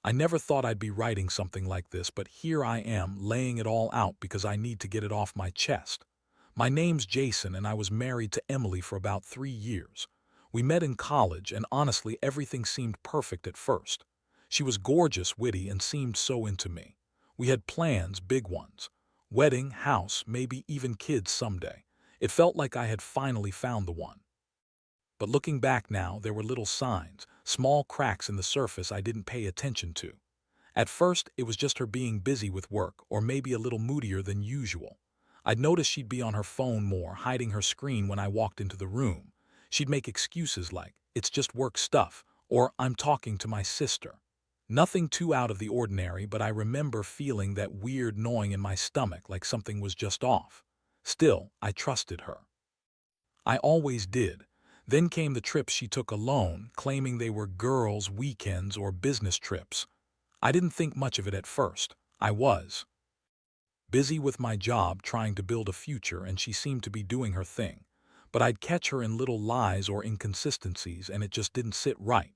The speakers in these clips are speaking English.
I never thought I'd be writing something like this, but here I am, laying it all out because I need to get it off my chest. My name's Jason, and I was married to Emily for about 3 years. We met in college, and honestly, everything seemed perfect at first. She was gorgeous, witty, and seemed so into me. We had plans, big ones. Wedding, house, maybe even kids someday. It felt like I had finally found the one. But looking back now, there were little signs, small cracks in the surface I didn't pay attention to. At first, it was just her being busy with work, or maybe a little moodier than usual. I'd notice she'd be on her phone more, hiding her screen when I walked into the room. She'd make excuses like, "It's just work stuff," or "I'm talking to my sister." Nothing too out of the ordinary, but I remember feeling that weird gnawing in my stomach, like something was just off. Still, I trusted her. I always did. Then came the trips she took alone, claiming they were girls' weekends or business trips. I didn't think much of it at first. I was busy with my job trying to build a future, and she seemed to be doing her thing. But I'd catch her in little lies or inconsistencies, and it just didn't sit right.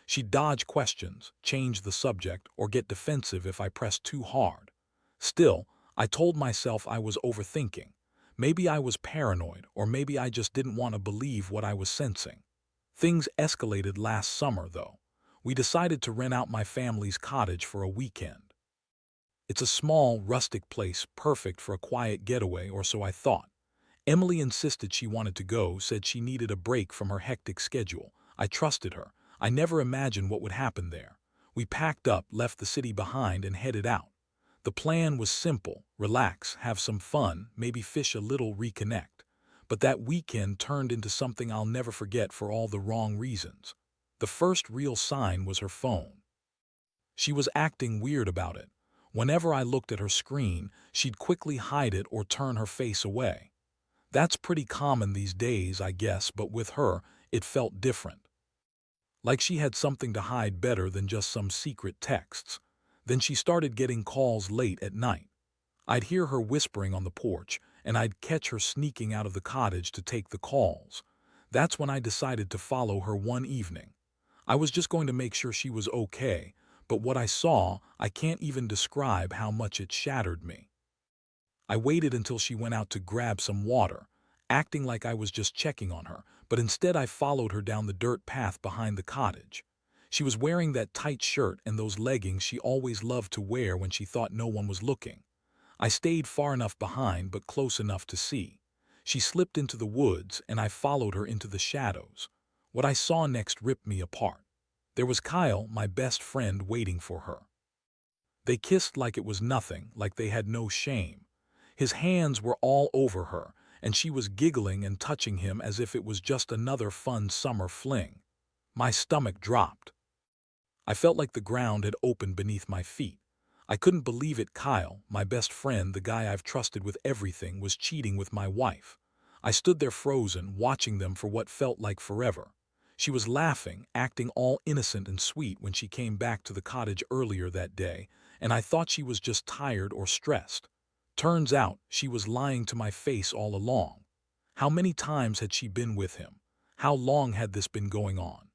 She'd dodge questions, change the subject, or get defensive if I pressed too hard. Still, I told myself I was overthinking. Maybe I was paranoid, or maybe I just didn't want to believe what I was sensing. Things escalated last summer, though. We decided to rent out my family's cottage for a weekend. It's a small, rustic place, perfect for a quiet getaway, or so I thought. Emily insisted she wanted to go, said she needed a break from her hectic schedule. I trusted her. I never imagined what would happen there. We packed up, left the city behind, and headed out. The plan was simple: relax, have some fun, maybe fish a little, reconnect. But that weekend turned into something I'll never forget for all the wrong reasons. The first real sign was her phone. She was acting weird about it. Whenever I looked at her screen, she'd quickly hide it or turn her face away. That's pretty common these days, I guess, but with her, it felt different. Like she had something to hide better than just some secret texts. Then she started getting calls late at night. I'd hear her whispering on the porch, and I'd catch her sneaking out of the cottage to take the calls. That's when I decided to follow her one evening. I was just going to make sure she was okay, but what I saw, I can't even describe how much it shattered me. I waited until she went out to grab some water, acting like I was just checking on her, but instead I followed her down the dirt path behind the cottage. She was wearing that tight shirt and those leggings she always loved to wear when she thought no one was looking. I stayed far enough behind, but close enough to see. She slipped into the woods, and I followed her into the shadows. What I saw next ripped me apart. There was Kyle, my best friend, waiting for her. They kissed like it was nothing, like they had no shame. His hands were all over her, and she was giggling and touching him as if it was just another fun summer fling. My stomach dropped. I felt like the ground had opened beneath my feet. I couldn't believe it. Kyle, my best friend, the guy I've trusted with everything, was cheating with my wife. I stood there frozen, watching them for what felt like forever. She was laughing, acting all innocent and sweet when she came back to the cottage earlier that day, and I thought she was just tired or stressed. Turns out, she was lying to my face all along. How many times had she been with him? How long had this been going on?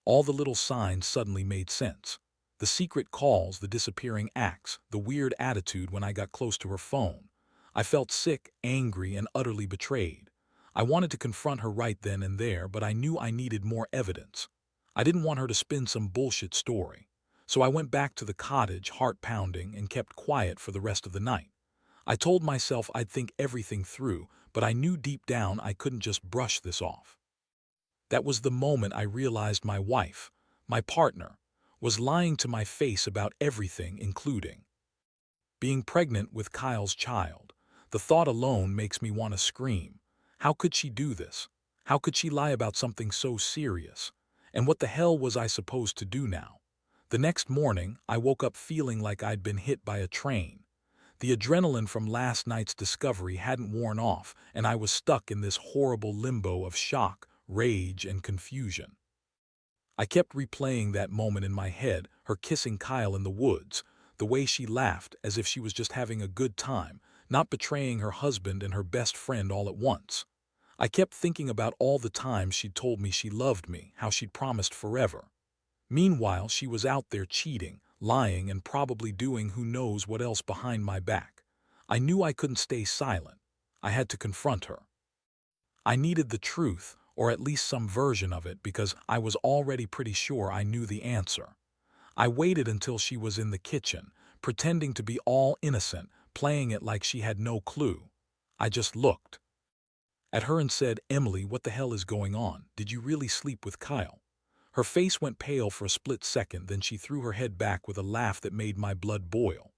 All the little signs suddenly made sense. The secret calls, the disappearing acts, the weird attitude when I got close to her phone. I felt sick, angry, and utterly betrayed. I wanted to confront her right then and there, but I knew I needed more evidence. I didn't want her to spin some bullshit story. So I went back to the cottage, heart pounding, and kept quiet for the rest of the night. I told myself I'd think everything through, but I knew deep down I couldn't just brush this off. That was the moment I realized my wife, my partner, was lying to my face about everything, including being pregnant with Kyle's child. The thought alone makes me want to scream. How could she do this? How could she lie about something so serious? And what the hell was I supposed to do now? The next morning, I woke up feeling like I'd been hit by a train. The adrenaline from last night's discovery hadn't worn off, and I was stuck in this horrible limbo of shock, rage, and confusion. I kept replaying that moment in my head, her kissing Kyle in the woods, the way she laughed as if she was just having a good time, not betraying her husband and her best friend all at once. I kept thinking about all the times she'd told me she loved me, how she'd promised forever. Meanwhile, she was out there cheating, lying, and probably doing who knows what else behind my back. I knew I couldn't stay silent. I had to confront her. I needed the truth, or at least some version of it, because I was already pretty sure I knew the answer. I waited until she was in the kitchen, pretending to be all innocent, playing it like she had no clue. I just looked at her and said, "Emily, what the hell is going on? Did you really sleep with Kyle?" Her face went pale for a split second, then she threw her head back with a laugh that made my blood boil.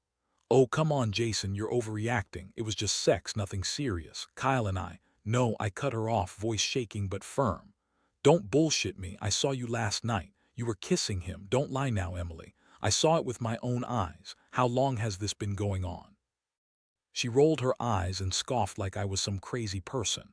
"Oh, come on, Jason, you're overreacting. It was just sex, nothing serious. Kyle and I." "No," I cut her off, voice shaking but firm. "Don't bullshit me. I saw you last night. You were kissing him. Don't lie now, Emily. I saw it with my own eyes. How long has this been going on?" She rolled her eyes and scoffed like I was some crazy person.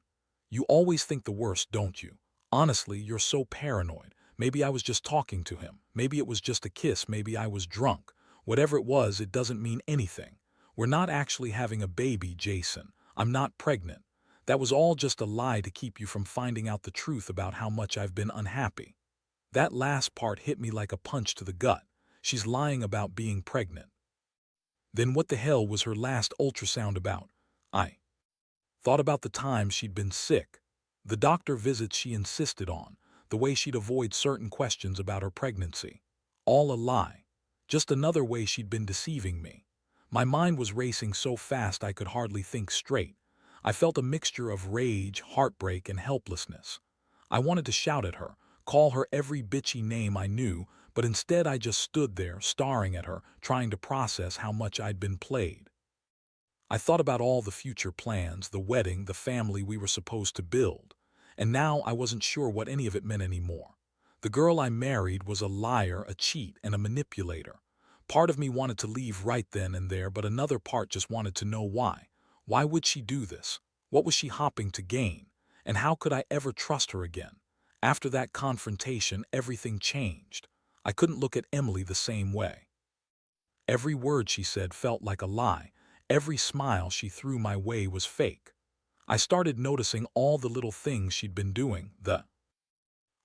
"You always think the worst, don't you? Honestly, you're so paranoid. Maybe I was just talking to him. Maybe it was just a kiss. Maybe I was drunk. Whatever it was, it doesn't mean anything. We're not actually having a baby, Jason. I'm not pregnant. That was all just a lie to keep you from finding out the truth about how much I've been unhappy." That last part hit me like a punch to the gut. She's lying about being pregnant. Then what the hell was her last ultrasound about? I thought about the times she'd been sick, the doctor visits she insisted on, the way she'd avoid certain questions about her pregnancy. All a lie. Just another way she'd been deceiving me. My mind was racing so fast I could hardly think straight. I felt a mixture of rage, heartbreak, and helplessness. I wanted to shout at her, call her every bitchy name I knew, but instead I just stood there, staring at her, trying to process how much I'd been played. I thought about all the future plans, the wedding, the family we were supposed to build, and now I wasn't sure what any of it meant anymore. The girl I married was a liar, a cheat, and a manipulator. Part of me wanted to leave right then and there, but another part just wanted to know why. Why would she do this? What was she hoping to gain? And how could I ever trust her again? After that confrontation, everything changed. I couldn't look at Emily the same way. Every word she said felt like a lie. Every smile she threw my way was fake. I started noticing all the little things she'd been doing, the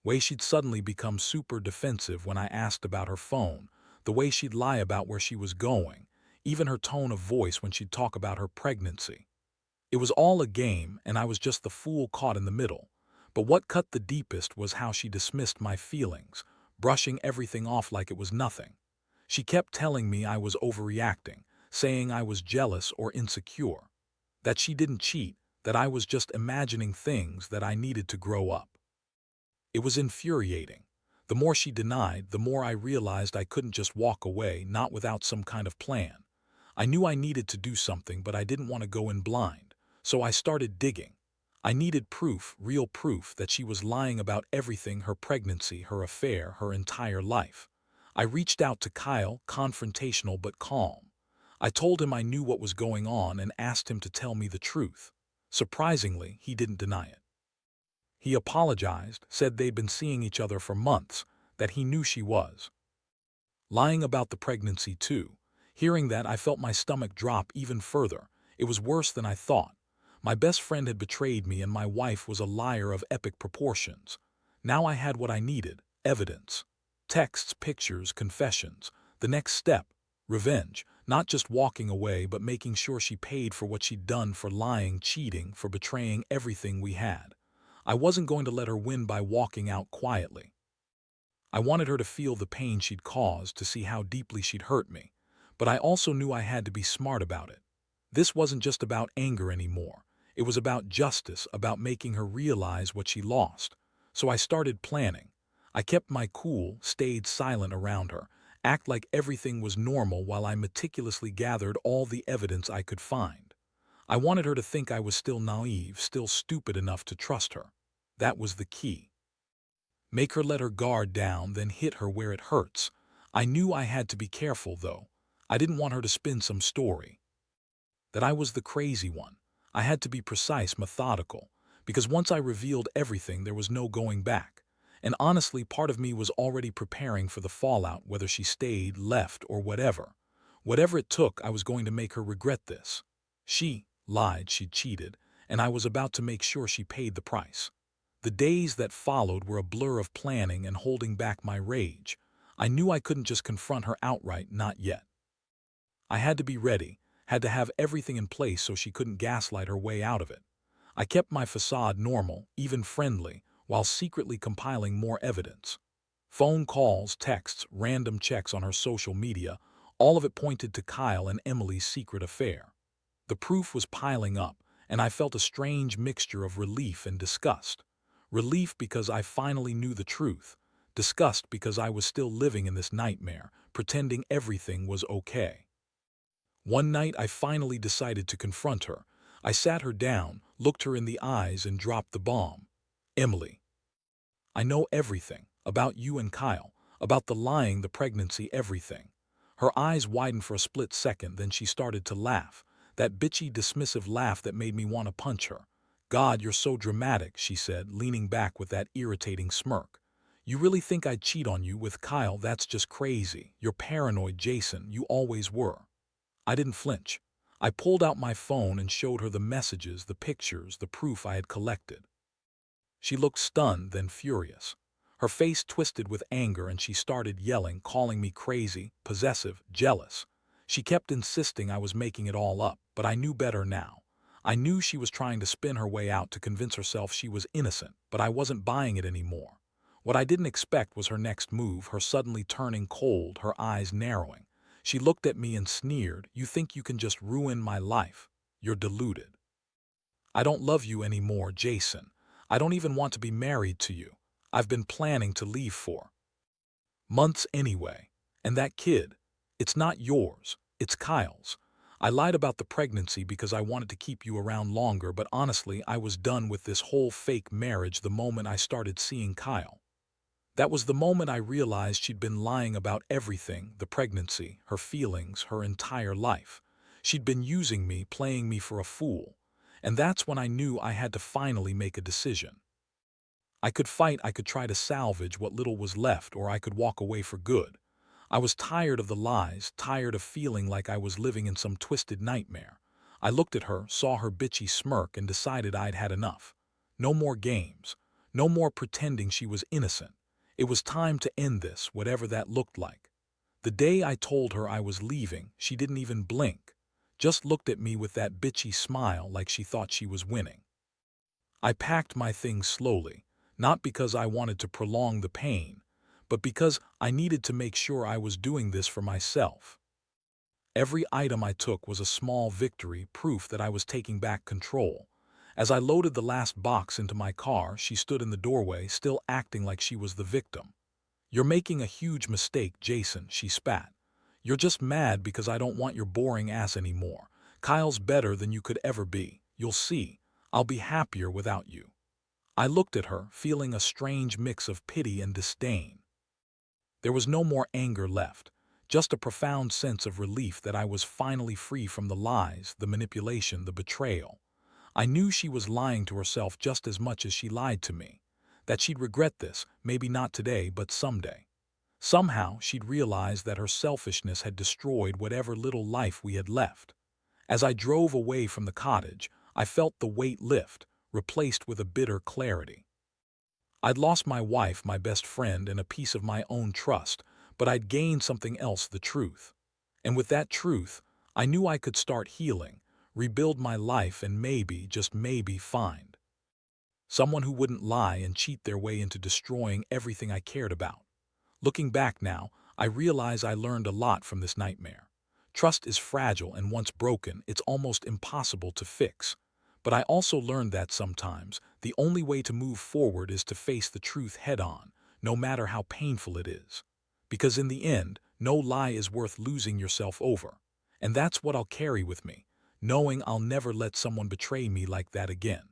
way she'd suddenly become super defensive when I asked about her phone, the way she'd lie about where she was going, even her tone of voice when she'd talk about her pregnancy. It was all a game, and I was just the fool caught in the middle. But what cut the deepest was how she dismissed my feelings, brushing everything off like it was nothing. She kept telling me I was overreacting, saying I was jealous or insecure, that she didn't cheat, that I was just imagining things, that I needed to grow up. It was infuriating. The more she denied, the more I realized I couldn't just walk away, not without some kind of plan. I knew I needed to do something, but I didn't want to go in blind. So I started digging. I needed proof, real proof, that she was lying about everything: her pregnancy, her affair, her entire life. I reached out to Kyle, confrontational but calm. I told him I knew what was going on and asked him to tell me the truth. Surprisingly, he didn't deny it. He apologized, said they'd been seeing each other for months, that he knew she was lying about the pregnancy too. Hearing that, I felt my stomach drop even further. It was worse than I thought. My best friend had betrayed me, and my wife was a liar of epic proportions. Now I had what I needed: evidence. Texts, pictures, confessions. The next step: revenge. Not just walking away, but making sure she paid for what she'd done, for lying, cheating, for betraying everything we had. I wasn't going to let her win by walking out quietly. I wanted her to feel the pain she'd caused, to see how deeply she'd hurt me. But I also knew I had to be smart about it. This wasn't just about anger anymore. It was about justice, about making her realize what she lost. So I started planning. I kept my cool, stayed silent around her, act like everything was normal while I meticulously gathered all the evidence I could find. I wanted her to think I was still naive, still stupid enough to trust her. That was the key. Make her let her guard down, then hit her where it hurts. I knew I had to be careful, though. I didn't want her to spin some story that I was the crazy one. I had to be precise, methodical, because once I revealed everything, there was no going back. And honestly, part of me was already preparing for the fallout, whether she stayed, left, or whatever. Whatever it took, I was going to make her regret this. She lied, she cheated, and I was about to make sure she paid the price. The days that followed were a blur of planning and holding back my rage. I knew I couldn't just confront her outright, not yet. I had to be ready, had to have everything in place so she couldn't gaslight her way out of it. I kept my facade normal, even friendly, while secretly compiling more evidence. Phone calls, texts, random checks on her social media, all of it pointed to Kyle and Emily's secret affair. The proof was piling up, and I felt a strange mixture of relief and disgust. Relief because I finally knew the truth. Disgust because I was still living in this nightmare, pretending everything was okay. One night I finally decided to confront her. I sat her down, looked her in the eyes, and dropped the bomb. Emily, I know everything about you and Kyle, about the lying, the pregnancy, everything. Her eyes widened for a split second, then she started to laugh. That bitchy, dismissive laugh that made me want to punch her. God, you're so dramatic, she said, leaning back with that irritating smirk. You really think I'd cheat on you with Kyle? That's just crazy. You're paranoid, Jason. You always were. I didn't flinch. I pulled out my phone and showed her the messages, the pictures, the proof I had collected. She looked stunned, then furious. Her face twisted with anger and she started yelling, calling me crazy, possessive, jealous. She kept insisting I was making it all up, but I knew better now. I knew she was trying to spin her way out to convince herself she was innocent, but I wasn't buying it anymore. What I didn't expect was her next move, her suddenly turning cold, her eyes narrowing. She looked at me and sneered, "You think you can just ruin my life? You're deluded. I don't love you anymore, Jason. I don't even want to be married to you. I've been planning to leave for months anyway. And that kid, it's not yours, it's Kyle's. I lied about the pregnancy because I wanted to keep you around longer, but honestly, I was done with this whole fake marriage the moment I started seeing Kyle. That was the moment I realized she'd been lying about everything, the pregnancy, her feelings, her entire life. She'd been using me, playing me for a fool. And that's when I knew I had to finally make a decision. I could fight, I could try to salvage what little was left, or I could walk away for good. I was tired of the lies, tired of feeling like I was living in some twisted nightmare. I looked at her, saw her bitchy smirk, and decided I'd had enough. No more games. No more pretending she was innocent. It was time to end this, whatever that looked like. The day I told her I was leaving, she didn't even blink. Just looked at me with that bitchy smile like she thought she was winning. I packed my things slowly, not because I wanted to prolong the pain, but because I needed to make sure I was doing this for myself. Every item I took was a small victory, proof that I was taking back control. As I loaded the last box into my car, she stood in the doorway, still acting like she was the victim. "You're making a huge mistake, Jason," she spat. "You're just mad because I don't want your boring ass anymore. Kyle's better than you could ever be. You'll see. I'll be happier without you." I looked at her, feeling a strange mix of pity and disdain. There was no more anger left, just a profound sense of relief that I was finally free from the lies, the manipulation, the betrayal. I knew she was lying to herself just as much as she lied to me. That she'd regret this, maybe not today, but someday. Somehow, she'd realize that her selfishness had destroyed whatever little life we had left. As I drove away from the cottage, I felt the weight lift, replaced with a bitter clarity. I'd lost my wife, my best friend, and a piece of my own trust, but I'd gained something else, the truth. And with that truth, I knew I could start healing, rebuild my life, and maybe, just maybe, find someone who wouldn't lie and cheat their way into destroying everything I cared about. Looking back now, I realize I learned a lot from this nightmare. Trust is fragile, and once broken, it's almost impossible to fix. But I also learned that sometimes the only way to move forward is to face the truth head-on, no matter how painful it is. Because in the end, no lie is worth losing yourself over. And that's what I'll carry with me, knowing I'll never let someone betray me like that again.